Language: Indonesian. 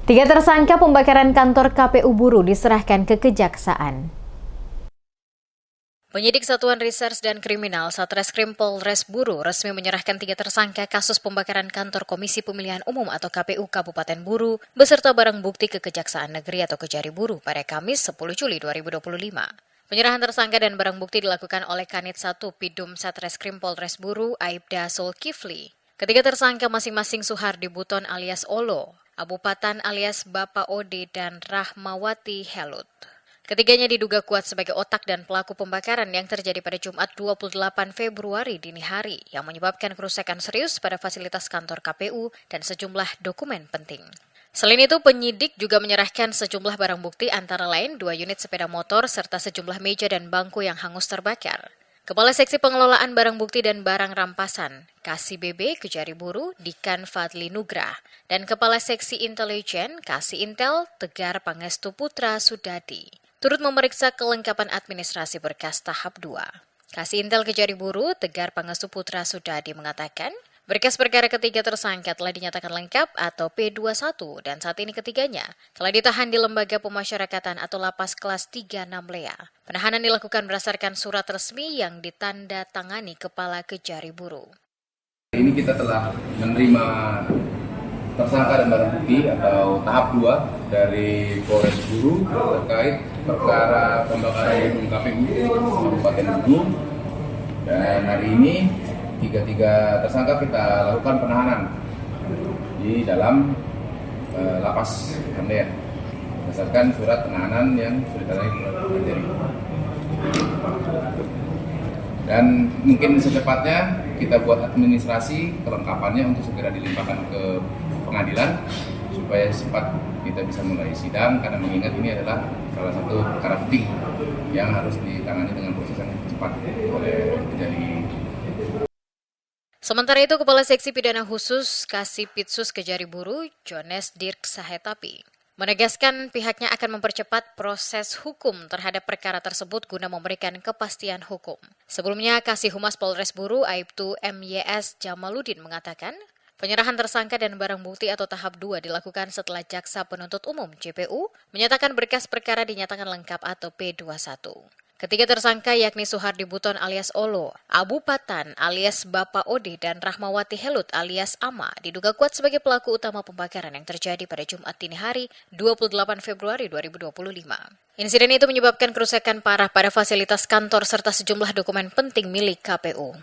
Tiga tersangka pembakaran kantor KPU Buru diserahkan ke Kejaksaan. Penyidik Satuan Reserse dan Kriminal Satreskrim Polres Buru resmi menyerahkan tiga tersangka kasus pembakaran kantor Komisi Pemilihan Umum atau KPU Kabupaten Buru beserta barang bukti ke Kejaksaan Negeri atau Kejari Buru pada Kamis 10 Juli 2025. Penyerahan tersangka dan barang bukti dilakukan oleh Kanit 1 Pidum Satreskrim Polres Buru Aibda Zulkifli. Ketiga tersangka masing-masing Suhardi Buton alias Olo, Abu Patan alias Bapak Ode, dan Rahmawati Helut. Ketiganya diduga kuat sebagai otak dan pelaku pembakaran yang terjadi pada Jumat 28 Februari dini hari yang menyebabkan kerusakan serius pada fasilitas kantor KPU dan sejumlah dokumen penting. Selain itu, penyidik juga menyerahkan sejumlah barang bukti antara lain 2 unit sepeda motor serta sejumlah meja dan bangku yang hangus terbakar. Kepala Seksi Pengelolaan Barang Bukti dan Barang Rampasan, Kasih BB Kejari Buru, Dikan Fadli Nugrah, dan Kepala Seksi Intelijen, Kasih Intel, Tegar Pangestu Putra Sudadi, turut memeriksa kelengkapan administrasi berkas tahap 2. Kasih Intel Kejari Buru, Tegar Pangestu Putra Sudadi mengatakan, berkas perkara ketiga tersangka telah dinyatakan lengkap atau P21 dan saat ini ketiganya telah ditahan di Lembaga Pemasyarakatan atau Lapas Kelas 36 Lea. Penahanan dilakukan berdasarkan surat resmi yang ditandatangani Kepala Kejari Buru. Ini kita telah menerima tersangka dan barang bukti atau tahap 2 dari Polres Buru terkait perkara pembakaran gedung KPU Kabupaten Buru, dan hari ini tiga tersangka kita lakukan penahanan di dalam lapas Lea berdasarkan surat penahanan yang sudah ditandai. Dan mungkin secepatnya kita buat administrasi kelengkapannya untuk segera dilimpahkan ke pengadilan supaya cepat kita bisa mulai sidang, karena mengingat ini adalah salah satu perkara penting yang harus ditangani dengan proses yang cepat oleh Kejari. Sementara itu, Kepala Seksi Pidana Khusus Kasih Pitsus Kejari Buru, Jones Dirk Sahetapi, menegaskan pihaknya akan mempercepat proses hukum terhadap perkara tersebut guna memberikan kepastian hukum. Sebelumnya, Kasih Humas Polres Buru Aibtu MYS Jamaluddin mengatakan, penyerahan tersangka dan barang bukti atau tahap 2 dilakukan setelah Jaksa Penuntut Umum JPU menyatakan berkas perkara dinyatakan lengkap atau P21. Ketiga tersangka yakni Suhardi Buton alias Olo, Abu Patan alias Bapak Ode, dan Rahmawati Helut alias Ama diduga kuat sebagai pelaku utama pembakaran yang terjadi pada Jumat dini hari 28 Februari 2025. Insiden itu menyebabkan kerusakan parah pada fasilitas kantor serta sejumlah dokumen penting milik KPU.